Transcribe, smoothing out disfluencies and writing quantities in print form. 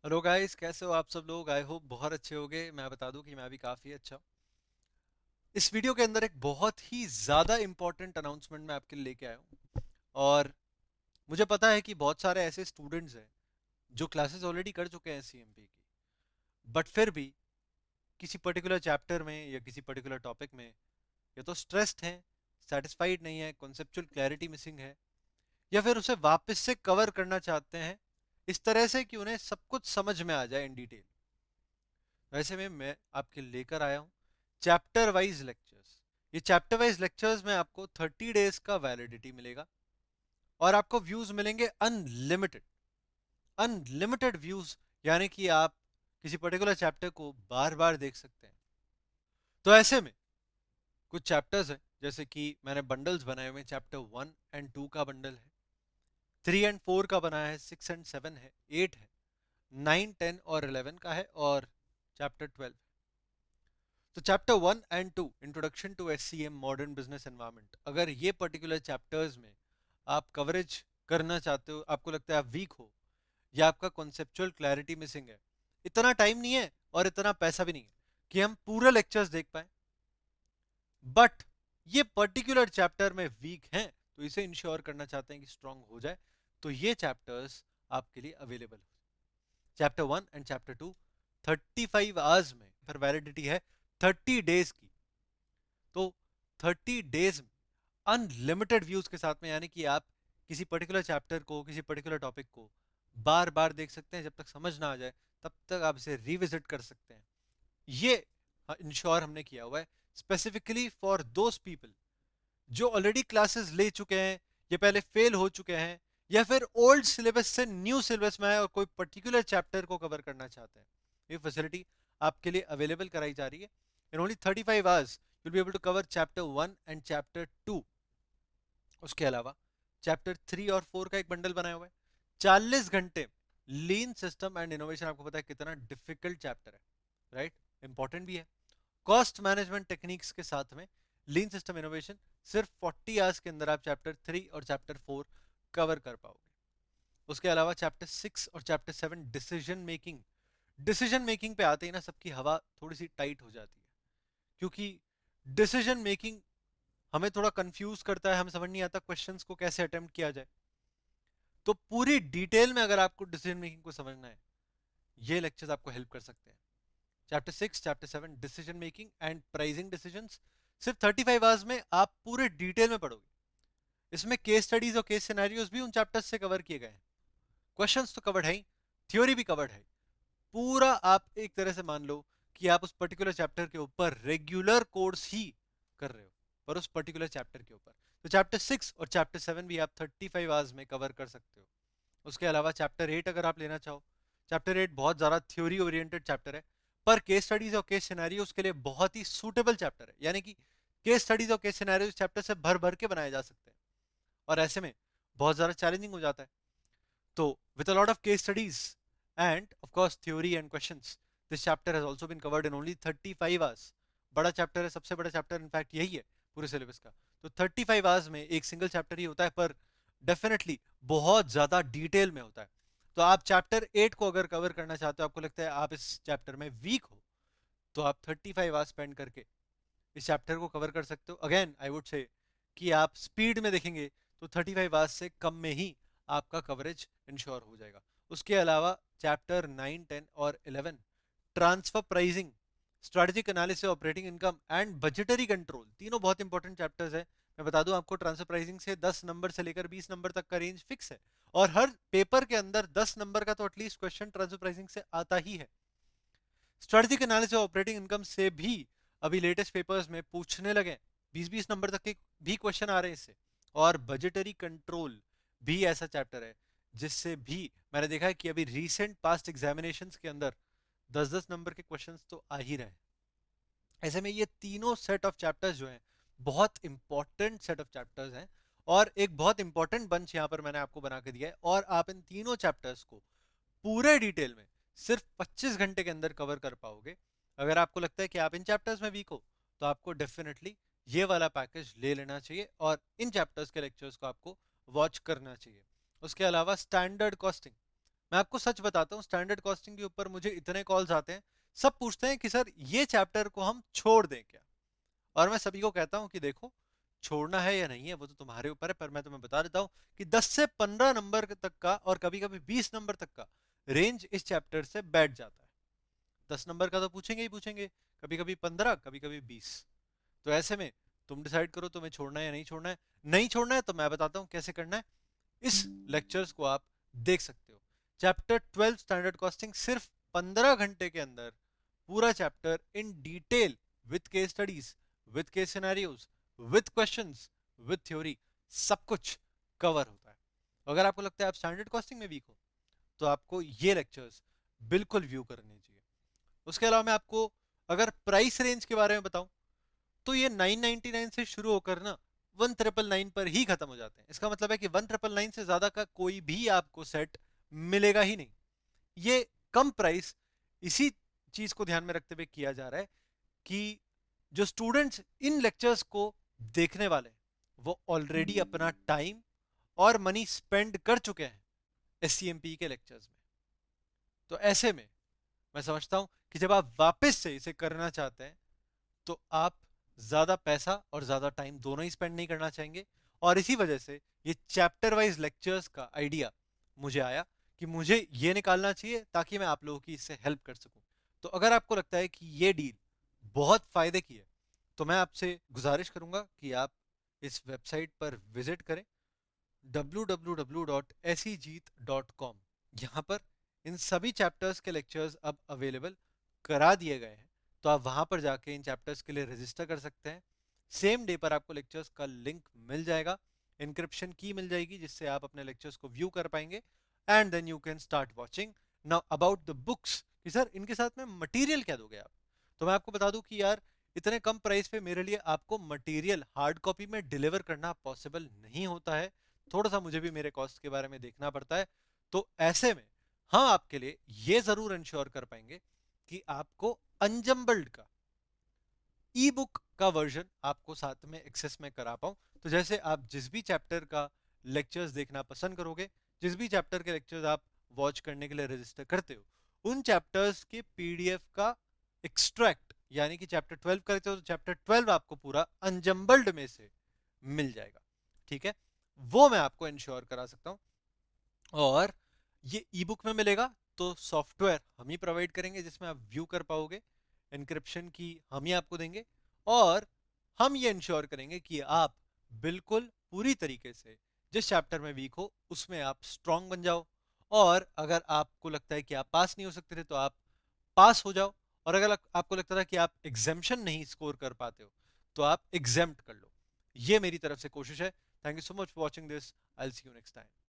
Hello guys, कैसे हो आप सब लोग। आई होप बहुत अच्छे होगे। मैं बता दूं कि मैं भी काफ़ी अच्छा हूं। इस वीडियो के अंदर एक बहुत ही ज़्यादा इंपॉर्टेंट अनाउंसमेंट मैं आपके लिए लेके आया हूं। और मुझे पता है कि बहुत सारे ऐसे स्टूडेंट्स हैं जो क्लासेस ऑलरेडी कर चुके हैं सीएमपी की, बट फिर भी किसी पर्टिकुलर चैप्टर में या किसी पर्टिकुलर टॉपिक में या तो स्ट्रेस्ड हैं, सेटिस्फाइड नहीं है, कॉन्सेप्चुअल क्लैरिटी मिसिंग है, या फिर उसे वापस से कवर करना चाहते हैं इस तरह से कि उन्हें सब कुछ समझ में आ जाए इन डिटेल। वैसे में मैं आपके लेकर आया हूँ चैप्टर वाइज लेक्चर्स। ये चैप्टर वाइज लेक्चर्स में आपको 30 डेज का वैलिडिटी मिलेगा और आपको व्यूज मिलेंगे अनलिमिटेड। अनलिमिटेड व्यूज, यानी कि आप किसी पर्टिकुलर चैप्टर को बार बार देख सकते हैं। तो ऐसे में कुछ चैप्टर्स हैं, जैसे कि मैंने बंडल्स बनाए हुए हैं। चैप्टर 1 एंड 2 का बंडल है, 3 एंड 4 का बनाया है, 6 एंड 7 है, 8 है, 9, 10 और 11 का है, और चैप्टर 12। तो chapter 1 and 2, introduction to SCM modern business environment, अगर ये पर्टिकुलर चैप्टर्स में आप कवरेज करना चाहते हो, आपको लगता है आप वीक हो या आपका कॉन्सेप्चुअल क्लैरिटी मिसिंग है, इतना टाइम नहीं है और इतना पैसा भी नहीं है कि हम पूरा लेक्चर्स देख पाए, बट ये पर्टिकुलर चैप्टर में वीक हैं, तो इसे इंश्योर करना चाहते हैं कि स्ट्रांग हो जाए, तो ये चैप्टर्स आपके लिए अवेलेबल हो। चैप्टर 1 एंड चैप्टर 2 35 आवर्स में, फिर वैलिडिटी है 30 डेज की। तो 30 डेज में अनलिमिटेड व्यूज के साथ में, यानी कि आप किसी पर्टिकुलर चैप्टर को, किसी पर्टिकुलर टॉपिक को बार बार देख सकते हैं, जब तक समझ ना आ जाए तब तक आप इसे रिविजिट कर सकते हैं। ये इंश्योर हमने किया हुआ है स्पेसिफिकली फॉर दोज पीपल जो ऑलरेडी क्लासेस ले चुके हैं, ये पहले फेल हो चुके हैं, या फिर ओल्ड सिलेबस से न्यू सिलेबस में आए और कोई पर्टिकुलर चैप्टर को कवर करना चाहते हैं। ये फैसिलिटी आपके लिए अवेलेबल कराई जा रही है। In only 35 hours you'll be able to cover chapter 1 and chapter 2। उसके अलावा चैप्टर 3 और 4 का एक बंडल बनाया हुआ है। 40 घंटे लीन सिस्टम एंड इनोवेशन, आपको पता है कितना डिफिकल्ट चैप्टर है, राइट? इंपॉर्टेंट भी है। कॉस्ट मैनेजमेंट टेक्निक्स के साथ में लीन सिस्टम इनोवेशन, सिर्फ 40 आवर्स के अंदर आप चैप्टर 3 और चैप्टर 4 कवर कर पाओगे। उसके अलावा चैप्टर 6 और chapter 7 decision making. Decision making पे आते ही ना सबकी हवा थोड़ी सी टाइट हो जाती है, क्योंकि डिसीजन मेकिंग हमें थोड़ा कंफ्यूज करता है, हमें समझ नहीं आता क्वेश्चंस को कैसे अटेम्प्ट किया जाए। तो पूरी डिटेल में अगर आपको डिसीजन मेकिंग को समझना है, ये लेक्चर्स आपको हेल्प कर सकते हैं। Chapter 6 chapter 7 decision making and pricing decisions, सिर्फ 35 आवर्स में आप पूरे डिटेल में पढ़ोगे। इसमें केस स्टडीज और केस सिनेरियोज भी उन चैप्टर्स से कवर किए गए हैं। क्वेश्चंस तो कवर्ड है ही, थ्योरी भी कवर्ड है। पूरा आप एक तरह से मान लो कि आप उस पर्टिकुलर चैप्टर के ऊपर रेगुलर कोर्स ही कर रहे हो, पर उस पर्टिकुलर चैप्टर के ऊपर। तो चैप्टर 6 और चैप्टर 7 भी आप 35 आवर्स में कवर कर सकते हो। उसके अलावा चैप्टर 8 अगर आप लेना चाहो, चैप्टर 8 बहुत ज़्यादा थ्योरी ओरिएंटेड चैप्टर है, पर केस स्टडीज और केस सिनेरियोज के लिए बहुत ही सूटेबल चैप्टर है। यानी कि केस स्टडीज और केस सिनेरियोज चैप्टर से भर भर के बनाए जा सकते हैं, और ऐसे में बहुत ज़्यादा चैलेंजिंग हो जाता है। तो with a lot of case studies and of course theory and questions, this chapter has also been covered in only 35 hours। बड़ा चैप्टर है, सबसे बड़ा चैप्टर इनफैक्ट यही है पूरे सिलेबस का। तो 35 आवर्स में एक सिंगल चैप्टर ही होता है, पर डेफिनेटली बहुत ज्यादा डिटेल में होता है। तो आप चैप्टर 8 को अगर कवर करना चाहते हो, आपको लगता है आप इस चैप्टर में वीक हो, तो आप 35 आवर्स स्पेंड करके इस चैप्टर को कवर कर सकते हो। अगेन आई वुड से कि आप स्पीड में देखेंगे तो 35 आवर्स से कम में ही आपका कवरेज इंश्योर हो जाएगा। उसके अलावा चैप्टर 9, 10 और 11 transfer pricing, strategic analysis, operating income and budgetary control, तीनों बहुत इंपॉर्टेंट चैप्टर्स है। मैं बता दूं आपको, ट्रांसफर प्राइसिंग से 10 नंबर से लेकर 20 नंबर तक का रेंज फिक्स है, और हर पेपर के अंदर 10 नंबर का तो एटलीस्ट क्वेश्चन ट्रांसफर प्राइसिंग से आता ही है। स्ट्रेटेजिक एनालिसिस ऑपरेटिंग इनकम से भी अभी लेटेस्ट पेपर्स में पूछने लगे, 20-20 नंबर तक के भी क्वेश्चन आ रहे हैं इससे। और बजटरी कंट्रोल भी ऐसा चैप्टर है जिससे भी मैंने देखा है कि अभी रीसेंट पास्ट एग्जामिनेशंस के अंदर 10-10 नंबर के क्वेश्चंस तो आ ही रहे हैं। ऐसे में ये तीनों सेट ऑफ चैप्टर्स जो हैं, बहुत इंपॉर्टेंट सेट ऑफ चैप्टर्स हैं, और एक बहुत इंपॉर्टेंट बंच यहाँ पर मैंने आपको बना के दिया है, और आप इन तीनों चैप्टर्स को पूरे डिटेल में सिर्फ 25 घंटे के अंदर कवर कर पाओगे। अगर आपको लगता है कि आप इन चैप्टर्स में वीक हो, तो आपको डेफिनेटली ये वाला पैकेज ले लेना चाहिए और इन चैप्टर्स के लेक्चर्स को आपको वॉच करना चाहिए। उसके अलावा स्टैंडर्ड कॉस्टिंग, मैं आपको सच बताता हूँ, स्टैंडर्ड कॉस्टिंग के ऊपर मुझे इतने कॉल्स आते हैं, सब पूछते हैं कि सर ये चैप्टर को हम छोड़ दें क्या। और मैं सभी को कहता हूँ कि देखो, छोड़ना है या नहीं है वो तो तुम्हारे ऊपर है, पर मैं तुम्हें बता देता हूँ कि 10 से 15 नंबर तक का और कभी कभी 20 नंबर तक का रेंज इस चैप्टर से बैठ जाता है। 10 नंबर का तो पूछेंगे ही पूछेंगे, कभी कभी 15, कभी कभी 20। तो ऐसे में तुम डिसाइड करो तुम्हें छोड़ना है या नहीं छोड़ना है। नहीं छोड़ना है तो मैं बताता हूँ कैसे करना है। इस लेक्चर्स को आप देख सकते हो। चैप्टर 12 स्टैंडर्ड कॉस्टिंग सिर्फ 15 घंटे के अंदर पूरा chapter in detail, with case studies, with case scenarios, with questions, with theory, सब कुछ कवर होता है। अगर आपको लगता है आप स्टैंडर्ड कॉस्टिंग में वीक हो तो आपको ये लेक्चर्स बिल्कुल व्यू करने चाहिए। उसके अलावा मैं आपको अगर प्राइस रेंज के बारे में बताऊं तो ये 999 से शुरू होकर ना 1999 पर ही खत्म हो जाते हैं। इसका मतलब है कि 1999 से ज्यादा का कोई भी आपको सेट मिलेगा ही नहीं। ये कम प्राइस इसी चीज को ध्यान में रखते हुए किया जा रहा है कि जो स्टूडेंट्स इन लेक्चर्स को देखने वाले हैं वो ऑलरेडी अपना टाइम और मनी स्पेंड कर चुके हैं एससीएमपी के लेक्चर्स में। तो ऐसे में मैं समझता हूं कि जब आप वापस से इसे करना चाहते हैं तो आप ज्यादा पैसा और ज्यादा टाइम दोनों ही स्पेंड नहीं करना चाहेंगे। और इसी वजह से ये चैप्टर वाइज लेक्चर्स का आइडिया मुझे आया कि मुझे ये निकालना चाहिए ताकि मैं आप लोगों की इससे हेल्प कर सकूं। तो अगर आपको लगता है कि ये डील बहुत फायदे की है तो मैं आपसे गुजारिश करूंगा कि आप इस वेबसाइट पर विजिट करें, www.sejeet.com। यहाँ पर इन सभी चैप्टर्स के लेक्चर्स अब अवेलेबल करा दिए गए हैं, तो आप वहां पर जाके इन चैप्टर्स के लिए रजिस्टर कर सकते हैं। सेम डे पर आपको लेक्चर्स का लिंक मिल जाएगा, इंक्रिप्शन की मिल जाएगी जिससे आप अपने लेक्चर्स को व्यू कर पाएंगे, and then you can start watching. Now about the books कि सर इनके साथ में मटेरियल क्या दोगे आप, तो मैं आपको बता दूं कि यार इतने कम प्राइस पे मेरे लिए आपको मटेरियल हार्ड कॉपी में डिलीवर करना पॉसिबल नहीं होता है। थोड़ा सा मुझे भी मेरे कॉस्ट के बारे में देखना पड़ता है। तो ऐसे में हम आपके लिए ये जरूर इंश्योर कर पाएंगे कि आपको अनजम्बल्ड का ई बुक का वर्जन आपको साथ में एक्सेस में करा पाऊं। तो जैसे आप जिस भी चैप्टर का लेक्चर्स देखना पसंद करोगे, जिस भी चैप्टर के लेक्चर्स आप वॉच करने के लिए रजिस्टर करते हो, उन चैप्टर्स के पीडीएफ का एक्सट्रैक्ट, यानी कि चैप्टर 12 करते हो तो चैप्टर 12 आपको पूरा अनजम्बल्ड में से मिल जाएगा। ठीक है, वो मैं आपको इंश्योर करा सकता हूं। और ये ई बुक में मिलेगा तो सॉफ्टवेयर हम ही प्रोवाइड करेंगे जिसमें आप व्यू कर पाओगे, एन्क्रिप्शन की हम ही आपको देंगे, और हम ये इंश्योर करेंगे कि आप बिल्कुल पूरी तरीके से जिस चैप्टर में वीक हो उसमें आप स्ट्रांग बन जाओ। और अगर आपको लगता है कि आप पास नहीं हो सकते थे तो आप पास हो जाओ। और अगर आपको लगता था कि आप एग्जेम्पशन नहीं स्कोर कर पाते हो तो आप एग्जेम्प्ट कर लो। ये मेरी तरफ से कोशिश है। Thank you so much for watching this. I will see you next time.